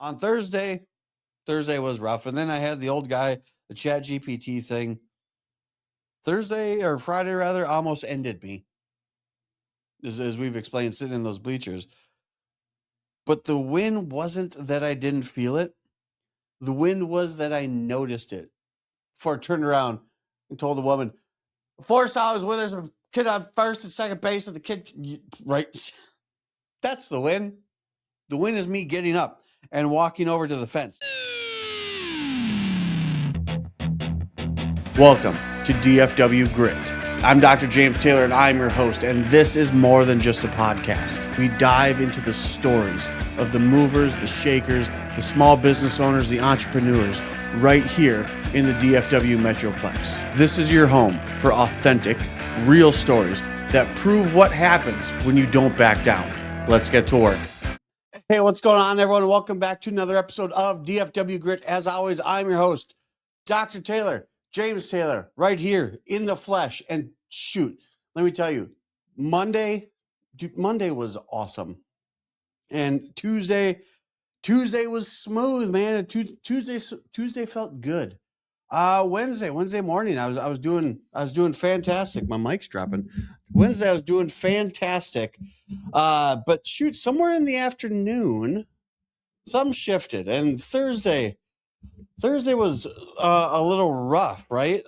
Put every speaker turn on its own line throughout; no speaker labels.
On Thursday was rough. And then I had the old guy, the chat GPT thing. Thursday or Friday rather almost ended me. As we've explained, sitting in those bleachers. But the win wasn't that I didn't feel it. The win was that I noticed it. Before I turned around and told the woman, 4 hours with there's a kid on first and second base, and the kid, right? That's the win. The win is me getting up and walking over to the fence. Welcome to DFW Grit. I'm Dr. James Taylor, and I'm your host, and this is more than just a podcast. We dive into the stories of the movers, the shakers, the small business owners, the entrepreneurs, right here in the DFW Metroplex. This is your home for authentic, real stories that prove what happens when you don't back down. Let's get to work. Hey, what's going on, everyone? Welcome back to another episode of DFW Grit. As always, I'm your host, Dr. Taylor, James Taylor, right here in the flesh. And shoot, let me tell you, Monday was awesome. And Tuesday was smooth, man. Tuesday felt good. Wednesday morning, I was doing fantastic. My mic's dropping. Wednesday, I was doing fantastic. But shoot, somewhere in the afternoon, something shifted, and Thursday was a little rough, right?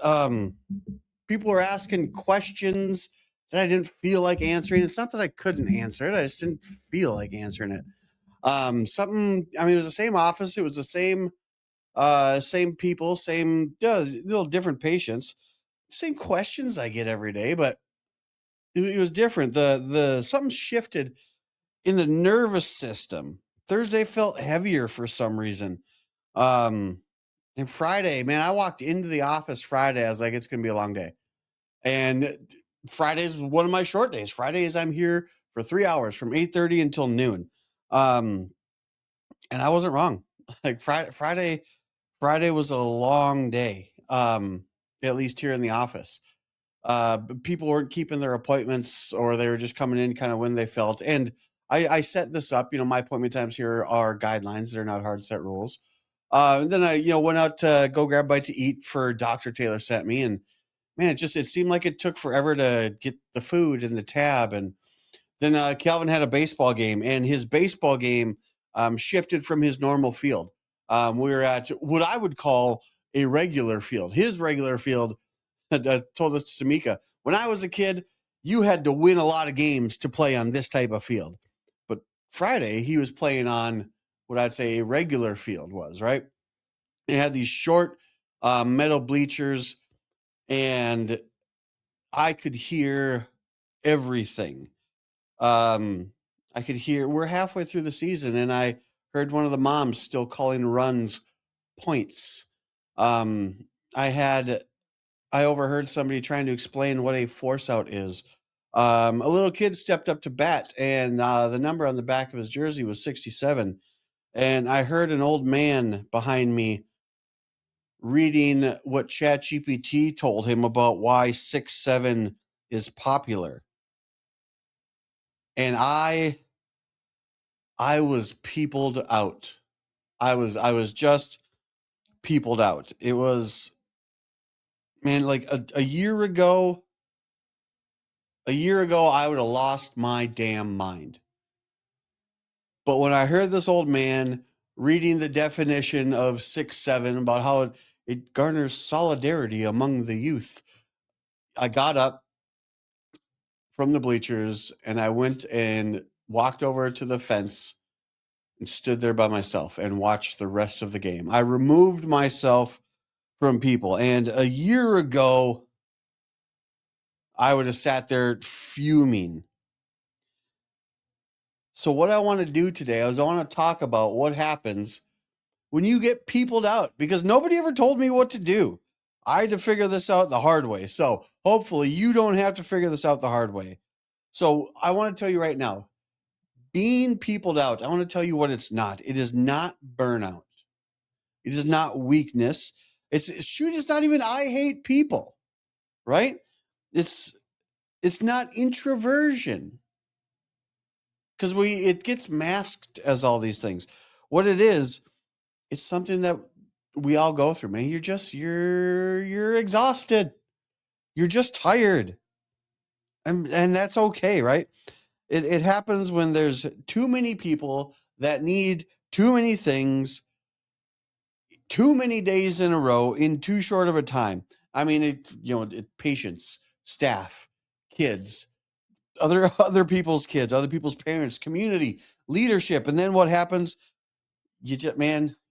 People were asking questions that I didn't feel like answering. It's not that I couldn't answer it; I just didn't feel like answering it. It was the same office. It was the same people, same little different patients, same questions I get every day, but it was different. The something shifted in the nervous system. Thursday felt heavier for some reason. And Friday, man, I walked into the office Friday. I was like, it's gonna be a long day. And Friday is one of my short days. Fridays I'm here for 3 hours from 8:30 until noon. And I wasn't wrong. Like Friday was a long day. At least here in the office. People weren't keeping their appointments, or they were just coming in kind of when they felt. And I set this up. My appointment times here are guidelines. They're not hard set rules. And then I, went out to go grab a bite to eat for Dr. Taylor sent me. And man, it seemed like it took forever to get the food and the tab. And then Calvin had a baseball game, and his baseball game shifted from his normal field. We were at what I would call a regular field. His regular field, I told this to Samika, when I was a kid, you had to win a lot of games to play on this type of field. But Friday, he was playing on what I'd say a regular field was, right? It had these short metal bleachers, and I could hear everything. We're halfway through the season, and I heard one of the moms still calling runs points. I overheard somebody trying to explain what a force out is. A little kid stepped up to bat, and the number on the back of his jersey was 67. And I heard an old man behind me reading what ChatGPT told him about why 6'7" is popular. And I was peopled out. I was just peopled out. It was, man, like a year ago, I would have lost my damn mind. But when I heard this old man reading the definition of 6'7", about how it garners solidarity among the youth, I got up from the bleachers and I went and walked over to the fence and stood there by myself and watched the rest of the game. I removed myself from people. And a year ago, I would have sat there fuming. So what I want to do today is I want to talk about what happens when you get peopled out, because nobody ever told me what to do. I had to figure this out the hard way. So hopefully you don't have to figure this out the hard way. So I want to tell you right now, being peopled out, I want to tell you what it's not. It is not burnout. It is not weakness. It's not even I hate people, right? It's not introversion, because it gets masked as all these things. what it is, it's something that we all go through, man. You're exhausted. You're just tired. And that's okay, right? It happens when there's too many people that need too many things, too many days in a row in too short of a time. I mean, patients, staff, kids, other people's kids, other people's parents, community, leadership. And then what happens? You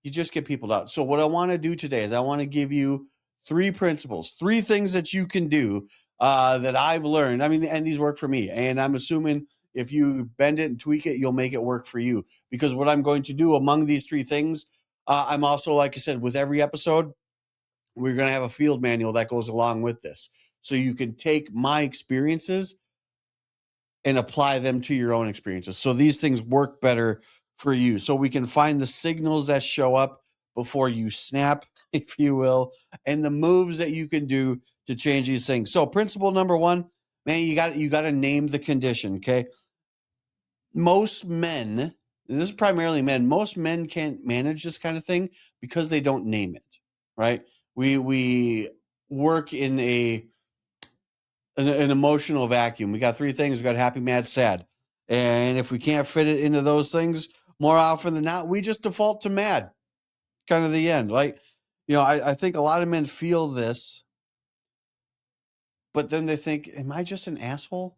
just get people out. So what I want to do today is I want to give you three principles, three things that you can do that I've learned. I mean, and these work for me. And I'm assuming if you bend it and tweak it, you'll make it work for you. Because what I'm going to do among these three things, I'm also, like I said, with every episode, we're going to have a field manual that goes along with this. So you can take my experiences and apply them to your own experiences. So these things work better for you. So we can find the signals that show up before you snap, if you will, and the moves that you can do to change these things. So principle number one, man, you got to name the condition, okay? Most men, and this is primarily men, most men can't manage this kind of thing because they don't name it, right? We work in an emotional vacuum. We got three things. We got happy, mad, sad. And if we can't fit it into those things, more often than not, we just default to mad. Kind of the end. Like, I think a lot of men feel this, but then they think, am I just an asshole?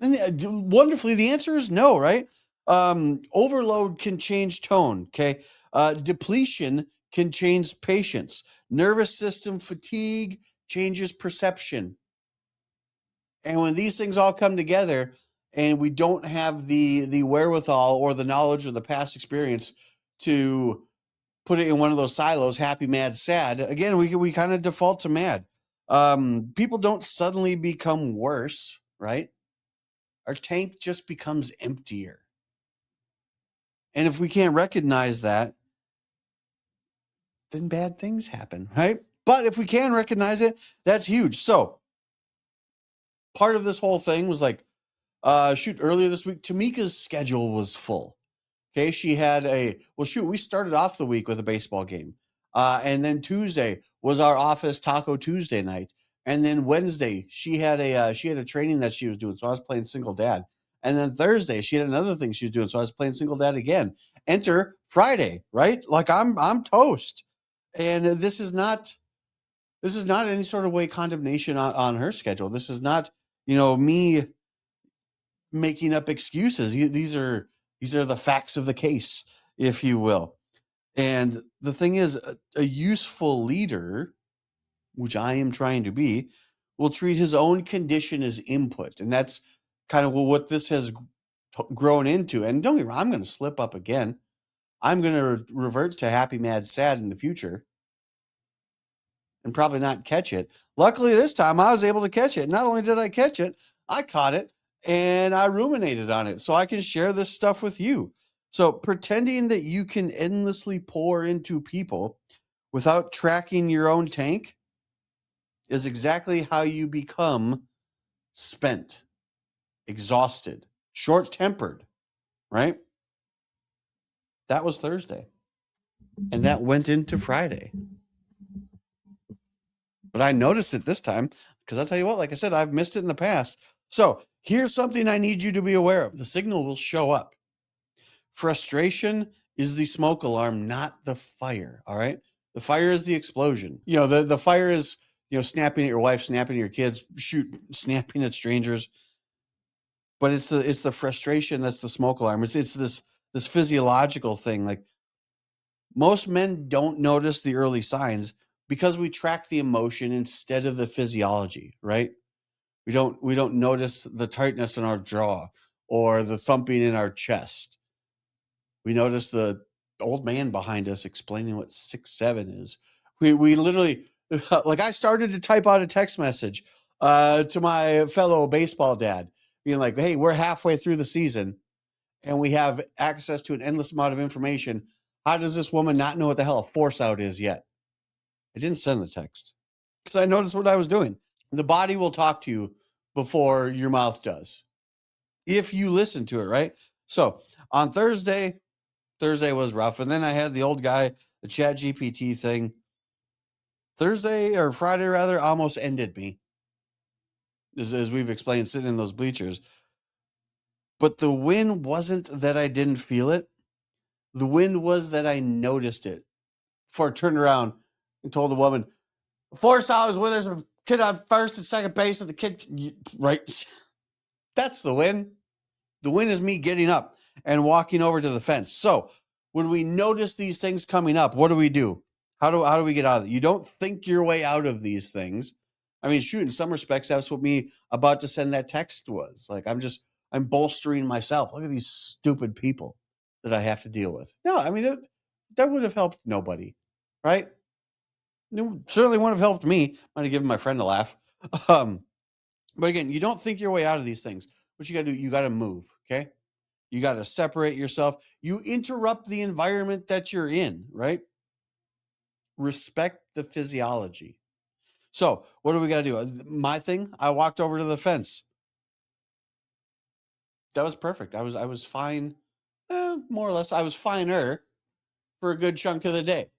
And wonderfully, the answer is no, right? Overload can change tone, okay? Depletion can change patience. Nervous system fatigue changes perception. And when these things all come together and we don't have the wherewithal or the knowledge or the past experience to put it in one of those silos, happy, mad, sad, again, we kind of default to mad. People don't suddenly become worse, right? Our tank just becomes emptier. And if we can't recognize that, then bad things happen, right? But if we can recognize it, that's huge. So part of this whole thing was like, earlier this week, Tamika's schedule was full. Okay, she had we started off the week with a baseball game. And then Tuesday was our office Taco Tuesday night. And then Wednesday, she had a training that she was doing. So I was playing single dad. And then Thursday, she had another thing she was doing. So I was playing single dad again. Enter Friday, right? Like I'm toast. And this is not any sort of way condemnation on her schedule. This is not, me making up excuses. These are the facts of the case, if you will. And the thing is, a useful leader, which I am trying to be, will treat his own condition as input. And that's kind of what this has grown into. And don't get me wrong, I'm going to slip up again. I'm going to revert to happy, mad, sad in the future and probably not catch it. Luckily, this time I was able to catch it. Not only did I catch it, I caught it and I ruminated on it so I can share this stuff with you. So pretending that you can endlessly pour into people without tracking your own tank is exactly how you become spent, exhausted, short-tempered, right? That was Thursday. And that went into Friday. But I noticed it this time because I'll tell you what, like I said, I've missed it in the past. So here's something I need you to be aware of. The signal will show up. Frustration is the smoke alarm, not the fire. All right. The fire is the explosion. The fire is, snapping at your wife, snapping at your kids, snapping at strangers. But it's the frustration that's the smoke alarm. It's this physiological thing. Like most men don't notice the early signs because we track the emotion instead of the physiology, right? We don't notice the tightness in our jaw or the thumping in our chest. We notice the old man behind us explaining what 6'7" is. We literally, like, I started to type out a text message to my fellow baseball dad, being like, "Hey, we're halfway through the season, and we have access to an endless amount of information. How does this woman not know what the hell a force out is yet?" I didn't send the text because I noticed what I was doing. The body will talk to you before your mouth does, if you listen to it, right? So on Thursday, Thursday was rough. And then I had the old guy, the Chat GPT thing. Thursday or Friday, rather, almost ended me, as we've explained, sitting in those bleachers. But the win wasn't that I didn't feel it. The win was that I noticed it. Before I turned around and told the woman, before I was with there's a kid on first and second base, and the kid, right? That's the win. The win is me getting up and walking over to the fence. So when we notice these things coming up, what do? How do we get out of it? You don't think your way out of these things. I mean, shoot, in some respects, that's what me about to send that text was. Like, I'm bolstering myself. Look at these stupid people that I have to deal with. No, I mean, that would have helped nobody, right? It certainly wouldn't have helped me. Might have given my friend a laugh. But again, you don't think your way out of these things. What you got to do, you got to move, okay? You got to separate yourself. You interrupt the environment that you're in, right? Respect the physiology. So, what do we got to do? My thing, I walked over to the fence. That was perfect. I was fine, more or less. I was finer for a good chunk of the day.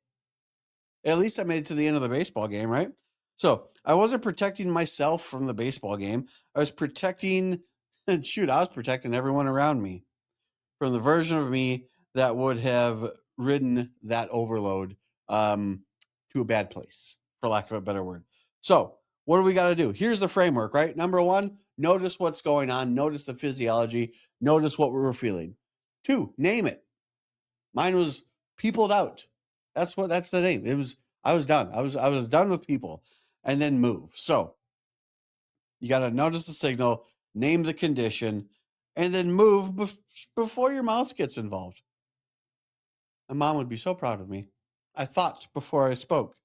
At least I made it to the end of the baseball game, right? So I wasn't protecting myself from the baseball game. I was protecting, I was protecting everyone around me from the version of me that would have ridden that overload to a bad place, for lack of a better word. So what do we got to do? Here's the framework, right? Number one, notice what's going on. Notice the physiology. Notice what we're feeling. Two, name it. Mine was peopled out. That's the name. I was done. I was done with people, and then move. So you got to notice the signal, name the condition, and then move before your mouth gets involved. My mom would be so proud of me. I thought before I spoke.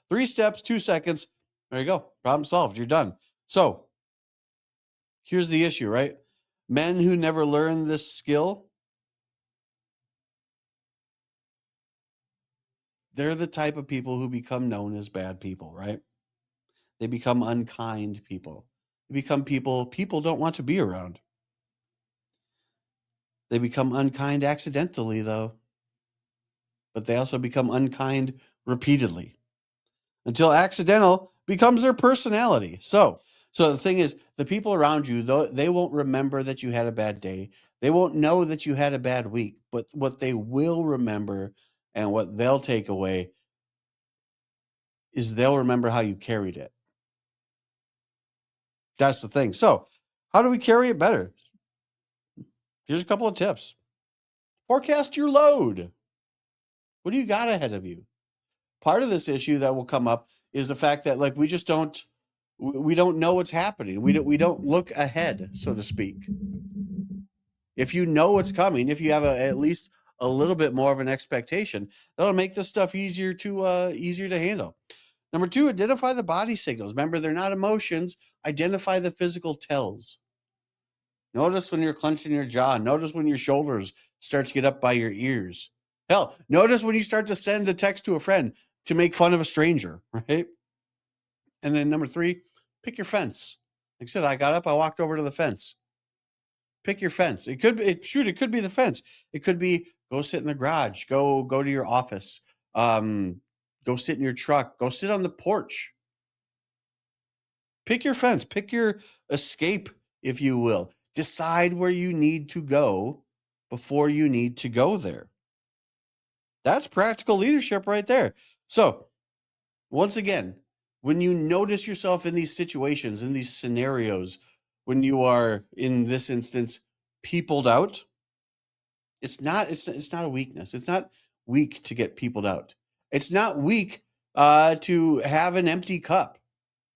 3 steps, 2 seconds. There you go. Problem solved. You're done. So here's the issue, right? Men who never learn this skill, they're the type of people who become known as bad people, right? They become unkind people. They become people don't want to be around. They become unkind accidentally, though. But they also become unkind repeatedly until accidental becomes their personality. So the thing is, the people around you, though, they won't remember that you had a bad day. They won't know that you had a bad week. But what they will remember and what they'll take away is they'll remember how you carried it. That's the thing. So how do we carry it better? Here's a couple of tips. Forecast your load. What do you got ahead of you? Part of this issue that will come up is the fact that, like, we don't know what's happening. We don't look ahead, so to speak. If you know what's coming, if you have at least a little bit more of an expectation, that'll make this stuff easier to handle. Number two, identify the body signals. Remember, they're not emotions. Identify the physical tells. Notice when you're clenching your jaw. Notice when your shoulders start to get up by your ears. Hell, notice when you start to send a text to a friend to make fun of a stranger, right? And then number three, pick your fence. Like I said, I got up, I walked over to the fence. Pick your fence. It could be the fence. It could be go sit in the garage, go to your office, go sit in your truck, go sit on the porch. Pick your fence, pick your escape, if you will. Decide where you need to go before you need to go there. That's practical leadership right there. So, once again, when you notice yourself in these situations, in these scenarios, when you are, in this instance, peopled out, it's not a weakness. It's not weak to get peopled out. It's not weak to have an empty cup.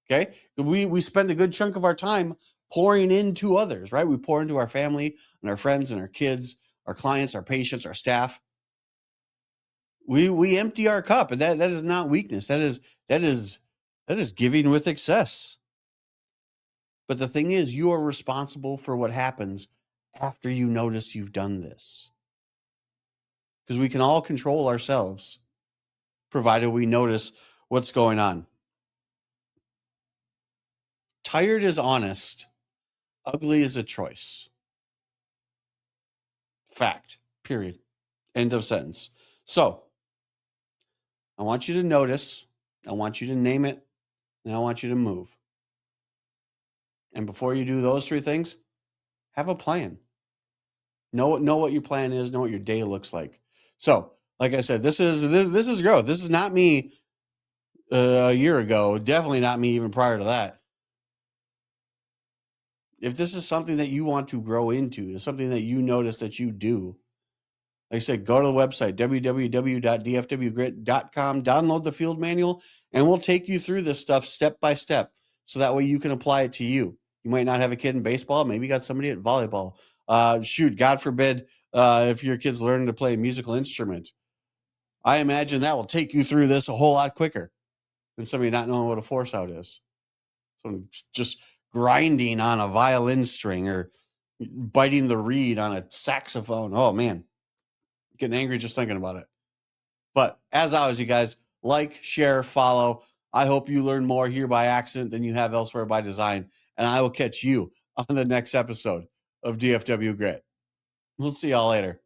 Okay, we spend a good chunk of our time pouring into others, right? We pour into our family and our friends and our kids, our clients, our patients, our staff. We empty our cup, and that is not weakness. That is giving with excess. But the thing is, you are responsible for what happens after you notice you've done this. Because we can all control ourselves, provided we notice what's going on. Tired is honest. Ugly is a choice. Fact. Period. End of sentence. So I want you to notice, I want you to name it, and I want you to move. And before you do those three things, have a plan. Know what your plan is, know what your day looks like. So, like I said, this is growth. This is not me a year ago, definitely not me even prior to that. If this is something that you want to grow into, is something that you notice that you do, like I said, go to the website, www.dfwgrit.com, download the field manual, and we'll take you through this stuff step by step. So that way you can apply it to you. You might not have a kid in baseball. Maybe you got somebody at volleyball. Shoot, God forbid, if your kid's learning to play a musical instrument. I imagine that will take you through this a whole lot quicker than somebody not knowing what a force out is. So just grinding on a violin string or biting the reed on a saxophone. Oh, man. Getting angry just thinking about it. But as always, you guys, like, share, follow. I hope you learn more here by accident than you have elsewhere by design. And I will catch you on the next episode of DFW Grit. We'll see y'all later.